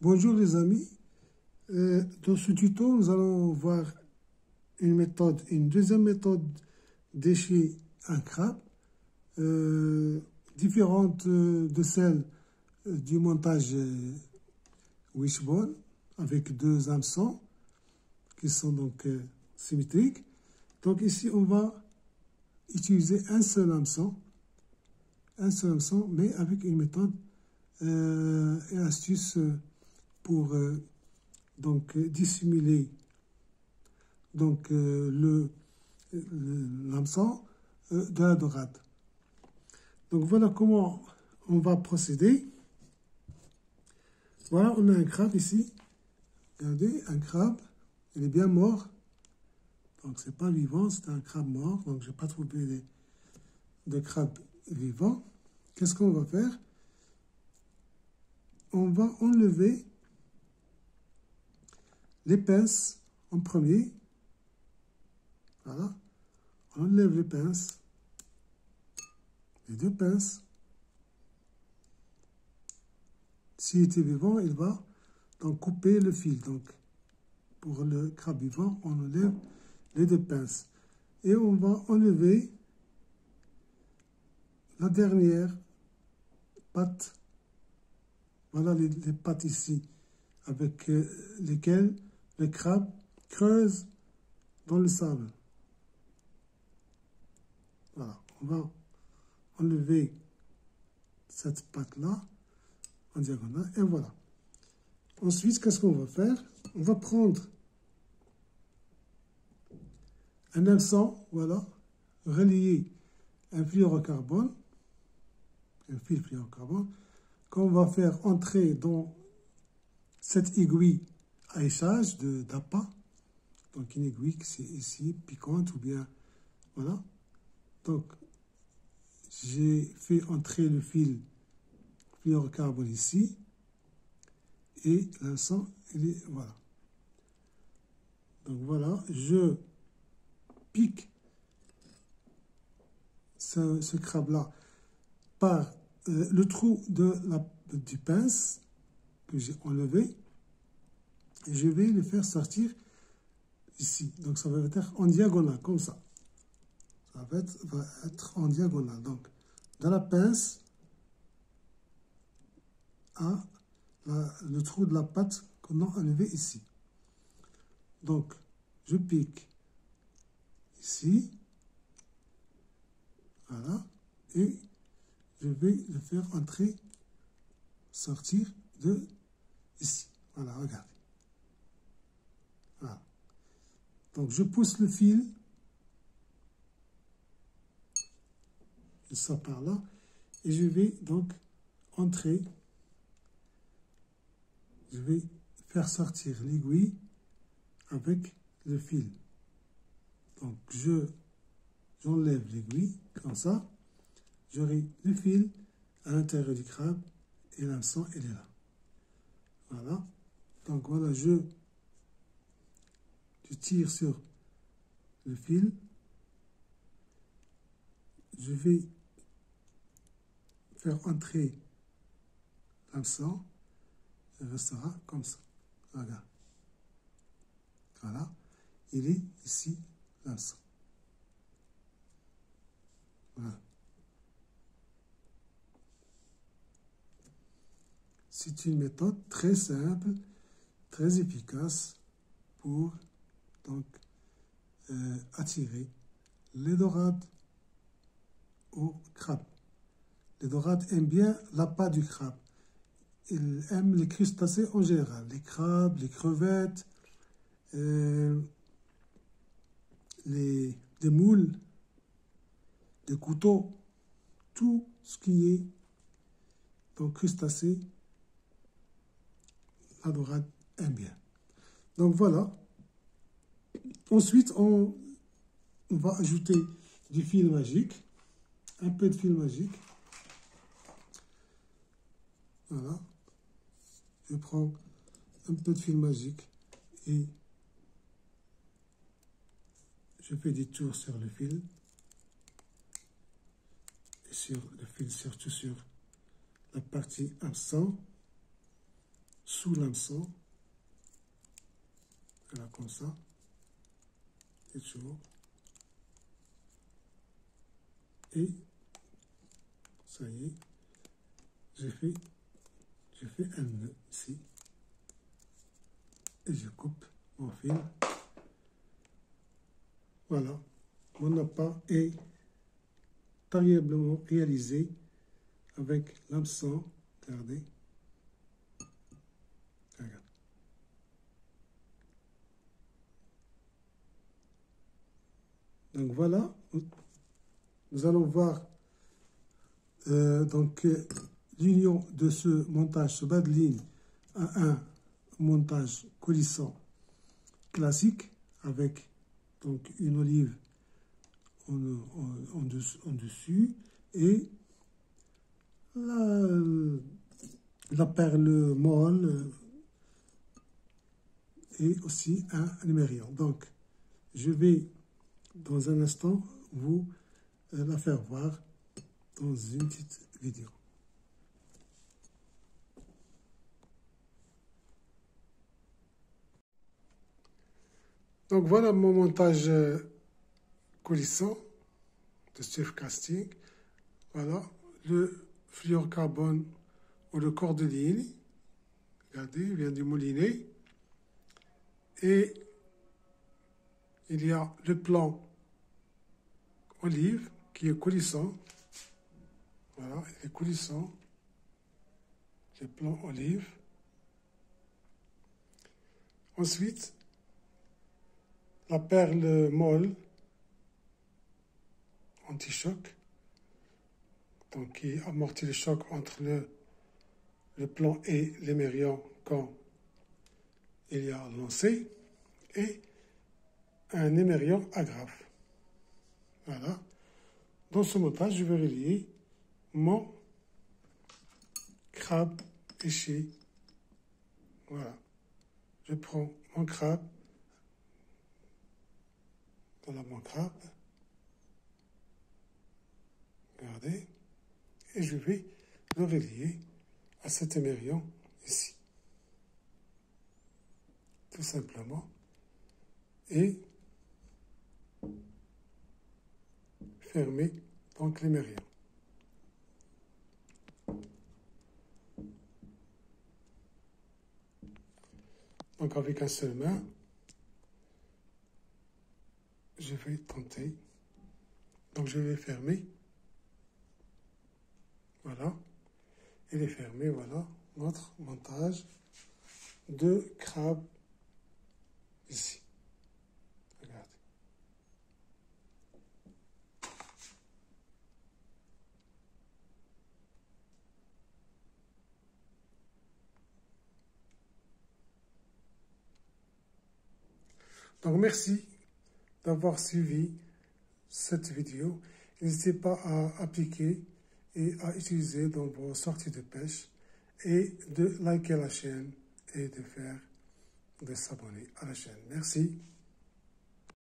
Bonjour les amis. Dans ce tuto, nous allons voir une deuxième méthode d'échir un crabe, différente de celle du montage wishbone avec deux hameçons qui sont donc symétriques. Donc ici, on va utiliser un seul hameçon, mais avec une méthode et astuce pour donc dissimuler donc l'hameçon de la dorade. Donc voilà comment on va procéder. Voilà, on a un crabe ici. Regardez, un crabe, il est bien mort. Donc c'est pas vivant, c'est un crabe mort. Donc je n'ai pas trouvé de crabe vivant. Qu'est-ce qu'on va faire? On va enlever les pinces en premier. Voilà. On enlève les pinces. Les deux pinces. S'il était vivant, il va donc couper le fil. Donc, pour le crabe vivant, on enlève les deux pinces. Et on va enlever la dernière patte. Voilà les pattes ici, avec lesquelles le crabe creuse dans le sable. Voilà, on va enlever cette patte-là en diagonale, et voilà. Ensuite, qu'est-ce qu'on va faire? On va prendre un hameçon, voilà, relié à un fluorocarbone, un fil fluorocarbone, qu'on va faire entrer dans cette aiguille à échage d'appât. Donc une aiguille qui est ici, piquante ou bien, voilà. Donc, j'ai fait entrer le fil fluorocarbone ici. Et l'hameçon, il est, voilà. Donc voilà, je pique ce crabe-là par le trou du pince que j'ai enlevé. Et je vais le faire sortir ici. Donc ça va être en diagonale, comme ça. Ça va être en diagonale. Donc, dans la pince, à le trou de la patte qu'on a enlevé ici. Donc, je pique ici. Voilà. Et je vais le faire entrer, sortir de ici. Voilà, regardez. Voilà. Donc, je pousse le fil. Il sort par là. Et je vais donc entrer. Je vais faire sortir l'aiguille avec le fil. Donc, j'enlève l'aiguille, comme ça. J'aurai le fil à l'intérieur du crabe et l'hameçon, il est là. Voilà. Donc, voilà, je tire sur le fil. Je vais faire entrer l'hameçon. Il restera comme ça. Regarde. Voilà. Il est ici, l'hameçon. Voilà. C'est une méthode très simple, très efficace pour donc attirer les dorades au crabe. Les dorades aiment bien l'appât du crabe. Ils aiment les crustacés en général, les crabes, les crevettes, les moules, les couteaux, tout ce qui est donc crustacé, la dorade aime bien. Donc voilà. Ensuite, on va ajouter du fil magique, un peu de fil magique. Voilà. Je prends un peu de fil magique et je fais des tours sur le fil. Et sur le fil, surtout sur la partie absent. sous l'hameçon. Voilà, comme ça. Et toujours. Et ça y est, je fais un nœud ici. Et je coupe mon fil. Voilà, mon appât est agréablement réalisé avec l'hameçon. Regardez. Regarde. Donc voilà, nous allons voir l'union de ce montage, ce bas de ligne, à un montage coulissant classique avec donc une olive en dessus et la perle molle et aussi un émerillon. Donc, je vais dans un instant vous la faire voir dans une petite vidéo. Donc voilà mon montage coulissant de surfcasting. Voilà le fluorocarbone ou le corps de ligne. Regardez, il vient du moulinet. Et il y a le plan olive qui est coulissant. Voilà, il est coulissant. Le plan olive. Ensuite, la perle molle anti-choc, donc qui amortit le choc entre le plan et l'émerillon quand il y a lancé, et un émerillon agrafe. Voilà. Dans ce montage, je vais relier mon crabe éché. Voilà. Je prends mon crabe. Voilà mon crabe. Regardez. Et je vais le relier à cet émerillon ici. Tout simplement. Et fermer donc l'émerillon. Donc avec un seul main, je vais tenter. Donc je vais fermer. Voilà. Il est fermé, voilà, notre montage de crabe ici. Regardez. Donc merci d'avoir suivi cette vidéo. N'hésitez pas à appliquer et à utiliser dans vos sorties de pêche et de liker la chaîne et de s'abonner à la chaîne. Merci.